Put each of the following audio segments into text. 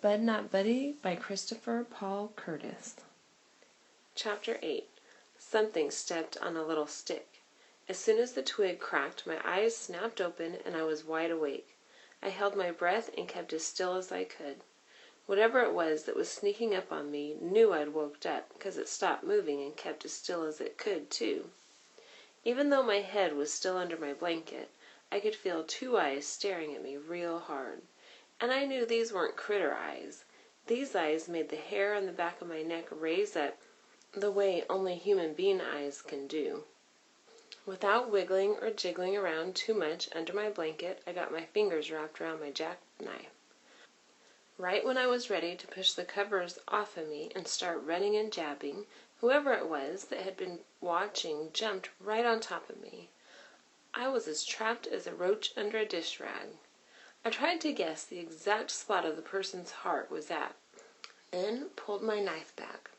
Bud Not Buddy by Christopher Paul Curtis. Chapter 8. Something stepped on a little stick. As soon as the twig cracked, my eyes snapped open and I was wide awake. I held my breath and kept as still as I could. Whatever it was that was sneaking up on me knew I'd woke up, because it stopped moving and kept as still as it could, too. Even though my head was still under my blanket, I could feel two eyes staring at me real hard. And I knew these weren't critter eyes. These eyes made the hair on the back of my neck raise up the way only human being eyes can do. Without wiggling or jiggling around too much under my blanket, I got my fingers wrapped around my jackknife. Right when I was ready to push the covers off of me and start running and jabbing, whoever it was that had been watching jumped right on top of me. I was as trapped as a roach under a dish rag. I tried to guess the exact spot of the person's heart was at, then pulled my knife back.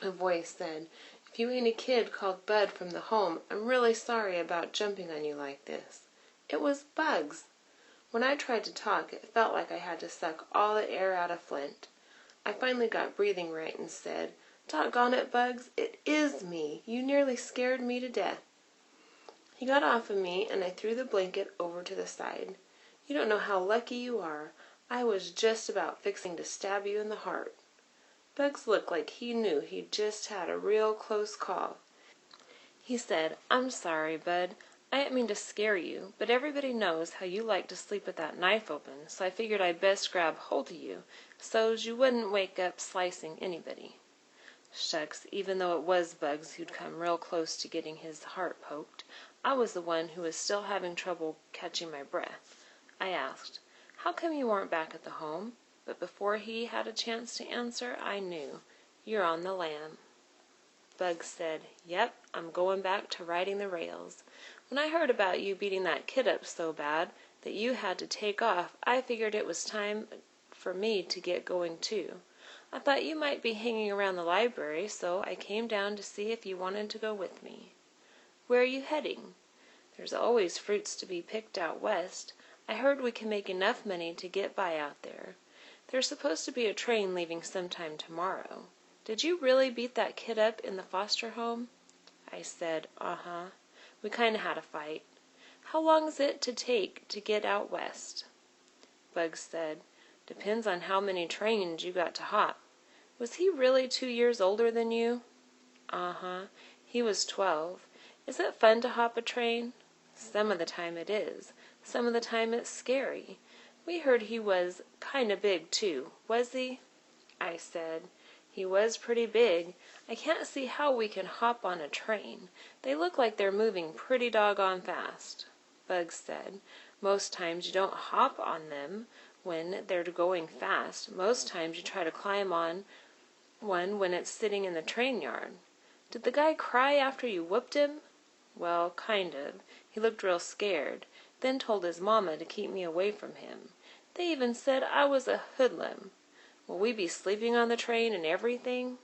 A voice said, "If you ain't a kid called Bud from the home, I'm really sorry about jumping on you like this." It was Bugs. When I tried to talk, it felt like I had to suck all the air out of Flint. I finally got breathing right and said, "Doggone it, Bugs, it is me. You nearly scared me to death." He got off of me and I threw the blanket over to the side. "You don't know how lucky you are. I was just about fixing to stab you in the heart." Bugs looked like he knew he'd just had a real close call. He said, "I'm sorry, Bud. I didn't mean to scare you, but everybody knows how you like to sleep with that knife open, so I figured I'd best grab hold of you, so's you wouldn't wake up slicing anybody." Shucks, even though it was Bugs who'd come real close to getting his heart poked, I was the one who was still having trouble catching my breath. I asked, "How come you weren't back at the home?" But before he had a chance to answer, I knew. "You're on the lam." Bugs said, "Yep, I'm going back to riding the rails. When I heard about you beating that kid up so bad that you had to take off, I figured it was time for me to get going too. I thought you might be hanging around the library, so I came down to see if you wanted to go with me." "Where are you heading?" "There's always fruits to be picked out west. I heard we can make enough money to get by out there. There's supposed to be a train leaving sometime tomorrow. Did you really beat that kid up in the foster home?" I said, "Uh-huh. We kind of had a fight. How long is it to take to get out west?" Bugs said, "Depends on how many trains you got to hop. Was he really 2 years older than you?" "Uh-huh. He was 12. Is it fun to hop a train?" "Some of the time it is. Some of the time it's scary. We heard he was kind of big, too. Was he?" I said, "He was pretty big. I can't see how we can hop on a train. They look like they're moving pretty doggone fast." Bugs said, "Most times you don't hop on them when they're going fast. Most times you try to climb on one when it's sitting in the train yard. Did the guy cry after you whooped him?" "Well, kind of. He looked real scared, then told his mama to keep me away from him. They even said I was a hoodlum. Will we be sleeping on the train and everything?"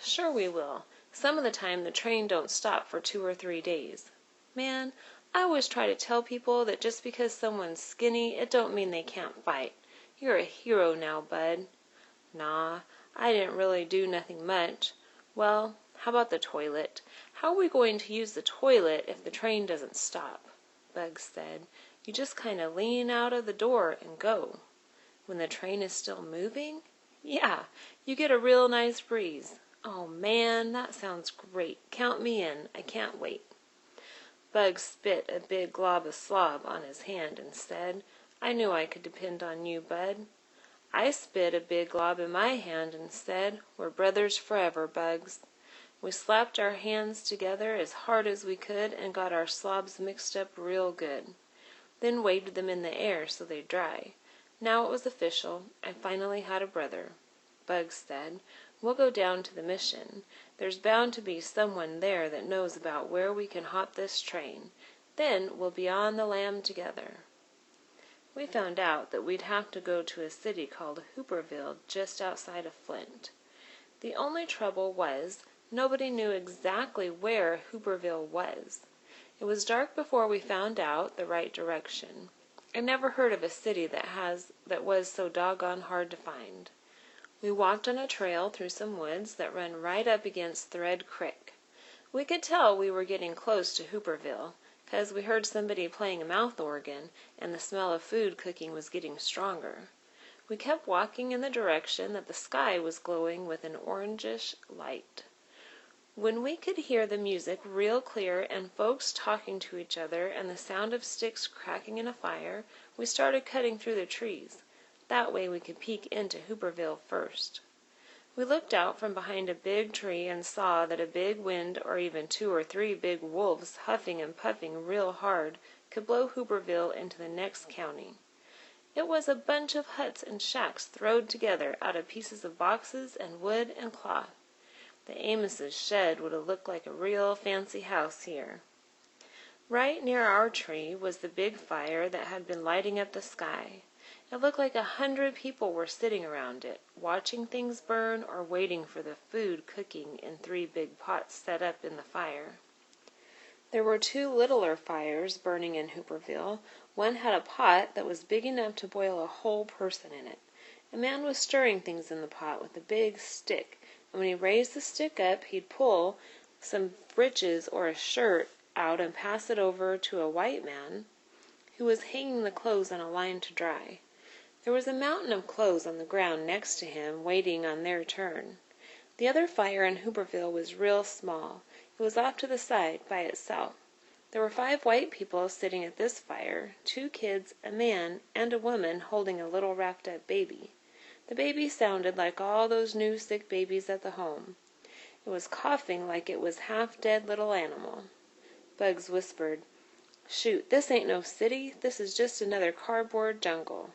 "Sure we will. Some of the time the train don't stop for 2 or 3 days. Man, I always try to tell people that just because someone's skinny, it don't mean they can't fight. You're a hero now, Bud." "Nah, I didn't really do nothing much. Well, how about the toilet? How are we going to use the toilet if the train doesn't stop?" Bugs said, "You just kind of lean out of the door and go." "When the train is still moving?" "Yeah, you get a real nice breeze." "Oh man, that sounds great. Count me in. I can't wait." Bugs spit a big glob of slob on his hand and said, "I knew I could depend on you, Bud." I spit a big glob in my hand and said, "We're brothers forever, Bugs." We slapped our hands together as hard as we could and got our slobs mixed up real good. Then waved them in the air so they'd dry. Now it was official. I finally had a brother. Bugs said, "We'll go down to the mission. There's bound to be someone there that knows about where we can hop this train. Then we'll be on the lam together." We found out that we'd have to go to a city called Hooverville just outside of Flint. The only trouble was nobody knew exactly where Hooverville was. It was dark before we found out the right direction. I never heard of a city that was so doggone hard to find. We walked on a trail through some woods that ran right up against Thread Creek. We could tell we were getting close to Hooverville, 'cause we heard somebody playing a mouth organ, and the smell of food cooking was getting stronger. We kept walking in the direction that the sky was glowing with an orangish light. When we could hear the music real clear and folks talking to each other and the sound of sticks cracking in a fire, we started cutting through the trees. That way we could peek into Hooverville first. We looked out from behind a big tree and saw that a big wind or even 2 or 3 big wolves huffing and puffing real hard could blow Hooverville into the next county. It was a bunch of huts and shacks throwed together out of pieces of boxes and wood and cloth. The Amos's shed would have looked like a real fancy house here. Right near our tree was the big fire that had been lighting up the sky. It looked like 100 people were sitting around it, watching things burn or waiting for the food cooking in 3 big pots set up in the fire. There were 2 littler fires burning in Hooverville. One had a pot that was big enough to boil a whole person in it. A man was stirring things in the pot with a big stick, and when he raised the stick up, he'd pull some breeches or a shirt out and pass it over to a white man who was hanging the clothes on a line to dry. There was a mountain of clothes on the ground next to him, waiting on their turn. The other fire in Hooverville was real small. It was off to the side, by itself. There were 5 white people sitting at this fire, 2 kids, a man, and a woman holding a little wrapped-up baby. The baby sounded like all those new sick babies at the home. It was coughing like it was half-dead little animal. Bugs whispered, "Shoot, this ain't no city. This is just another cardboard jungle."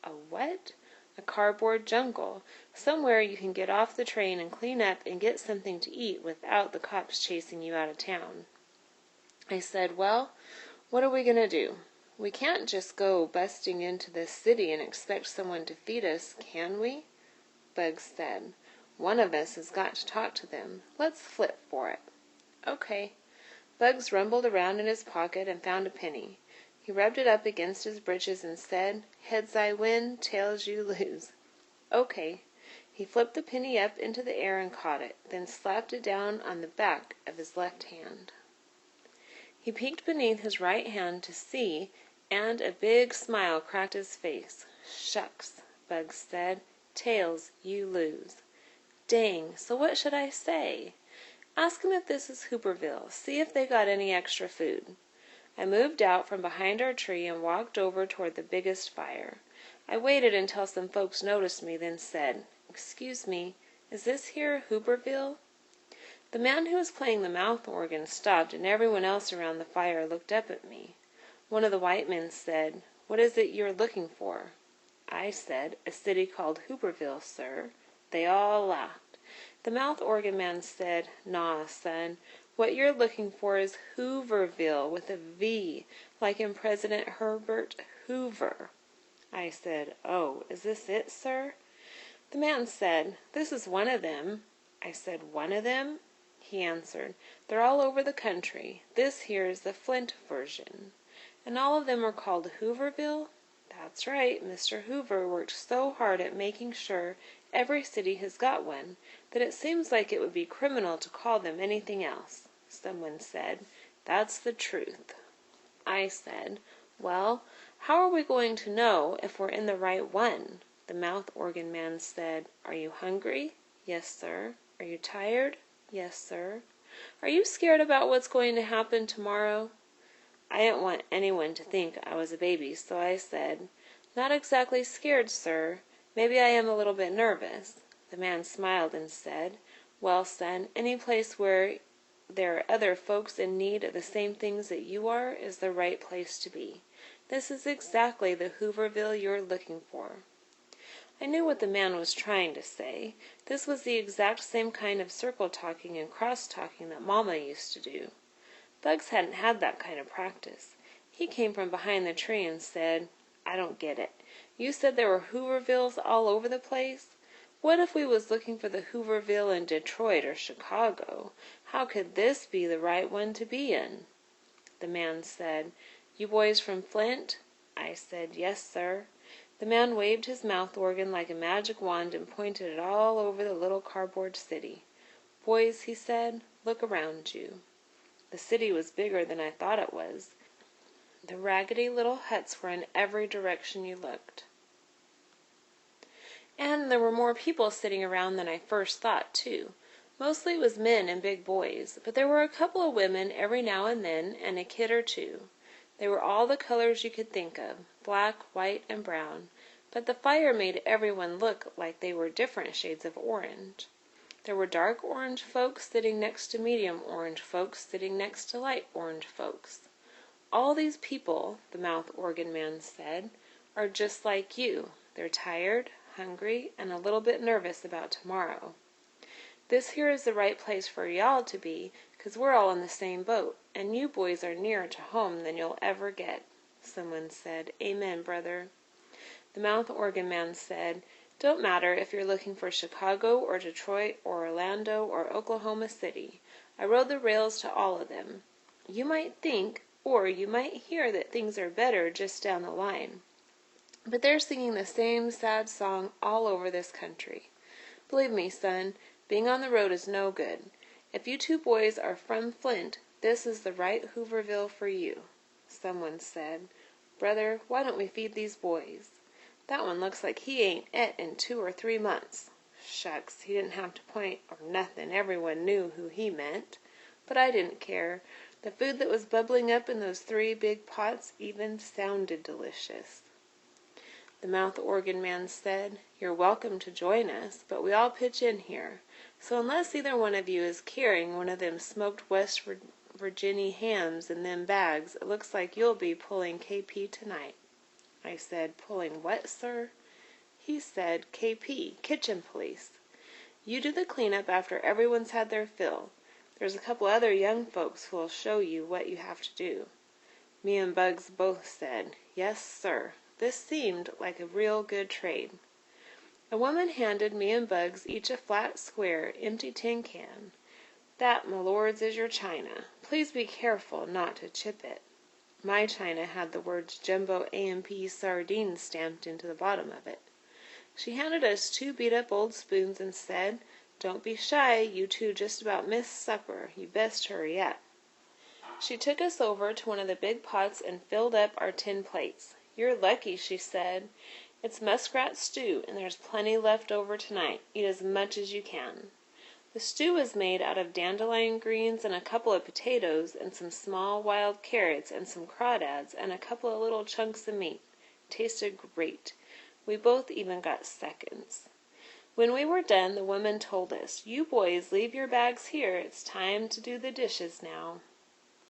A what? A cardboard jungle. Somewhere you can get off the train and clean up and get something to eat without the cops chasing you out of town. I said, "Well, what are we going to do? We can't just go busting into this city and expect someone to feed us, can we?" Bugs said, "One of us has got to talk to them. Let's flip for it." "Okay." Bugs rumbled around in his pocket and found a penny. He rubbed it up against his breeches and said, "Heads I win, tails you lose." "Okay." He flipped the penny up into the air and caught it, then slapped it down on the back of his left hand. He peeked beneath his right hand to see, and a big smile cracked his face. "Shucks," Bugs said. "Tails, you lose." "Dang, so what should I say?" "Ask 'em if this is Hooverville. See if they got any extra food." I moved out from behind our tree and walked over toward the biggest fire. I waited until some folks noticed me, then said, "Excuse me, is this here Hooverville?" The man who was playing the mouth organ stopped, and everyone else around the fire looked up at me. One of the white men said, "What is it you are looking for?" I said, "A city called Hooverville, sir." They all laughed. The mouth organ man said, "Naw, son. What you're looking for is Hooverville with a V, like in President Herbert Hoover." I said, "Oh, is this it, sir?" The man said, "This is one of them." I said, "One of them?" He answered, "They're all over the country. This here is the Flint version." "And all of them are called Hooverville?" "That's right. Mr. Hoover worked so hard at making sure every city has got one, that it seems like it would be criminal to call them anything else." Someone said, "That's the truth." I said, "Well, how are we going to know if we're in the right one?" The mouth organ man said, "Are you hungry?" "Yes, sir." "Are you tired?" "Yes, sir." "Are you scared about what's going to happen tomorrow?" I didn't want anyone to think I was a baby, so I said, "Not exactly scared, sir. Maybe I am a little bit nervous." The man smiled and said, "Well, son, any place where there are other folks in need of the same things that you are is the right place to be. This is exactly the Hooverville you're looking for." I knew what the man was trying to say. This was the exact same kind of circle talking and cross talking that Mama used to do. Bugs hadn't had that kind of practice. He came from behind the tree and said, "I don't get it. You said there were Hoovervilles all over the place? What if we was looking for the Hooverville in Detroit or Chicago? How could this be the right one to be in?" The man said, "You boys from Flint?" I said, "Yes, sir." The man waved his mouth organ like a magic wand and pointed it all over the little cardboard city. "Boys," he said, "look around you." The city was bigger than I thought it was. The raggedy little huts were in every direction you looked. And there were more people sitting around than I first thought, too. Mostly it was men and big boys, but there were a couple of women every now and then, and a kid or two. They were all the colors you could think of, black, white, and brown, but the fire made everyone look like they were different shades of orange. There were dark orange folks sitting next to medium orange folks sitting next to light orange folks. "All these people," the mouth organ man said, "are just like you. They're tired, hungry, and a little bit nervous about tomorrow. This here is the right place for y'all to be, 'cause we're all in the same boat, and you boys are nearer to home than you'll ever get." Someone said, "Amen, brother." The mouth organ man said, "Don't matter if you're looking for Chicago or Detroit or Orlando or Oklahoma City. I rode the rails to all of them. You might think, or you might hear that things are better just down the line. But they're singing the same sad song all over this country. Believe me, son, being on the road is no good. If you two boys are from Flint, this is the right Hooverville for you." Someone said, "Brother, why don't we feed these boys? That one looks like he ain't et in 2 or 3 months. Shucks, he didn't have to point or nothing. Everyone knew who he meant. But I didn't care. The food that was bubbling up in those 3 big pots even sounded delicious." The mouth organ man said, "You're welcome to join us, but we all pitch in here. So unless either one of you is carrying one of them smoked West Virginia hams in them bags, it looks like you'll be pulling KP tonight." I said, "Pulling what, sir?" He said, "KP, Kitchen Police. You do the cleanup after everyone's had their fill. There's a couple other young folks who'll show you what you have to do." Me and Bugs both said, "Yes, sir." This seemed like a real good trade. A woman handed me and Bugs each a flat, square, empty tin can. "That, my lords, is your china. Please be careful not to chip it." My china had the words Jumbo A&P Sardines stamped into the bottom of it. She handed us 2 beat-up old spoons and said, "Don't be shy, you two just about missed supper. You best hurry up." She took us over to one of the big pots and filled up our tin plates. "You're lucky," she said. "It's muskrat stew, and there's plenty left over tonight. Eat as much as you can." The stew was made out of dandelion greens and a couple of potatoes and some small wild carrots and some crawdads and a couple of little chunks of meat. Tasted great. We both even got seconds. When we were done, the woman told us, "You boys leave your bags here. It's time to do the dishes now."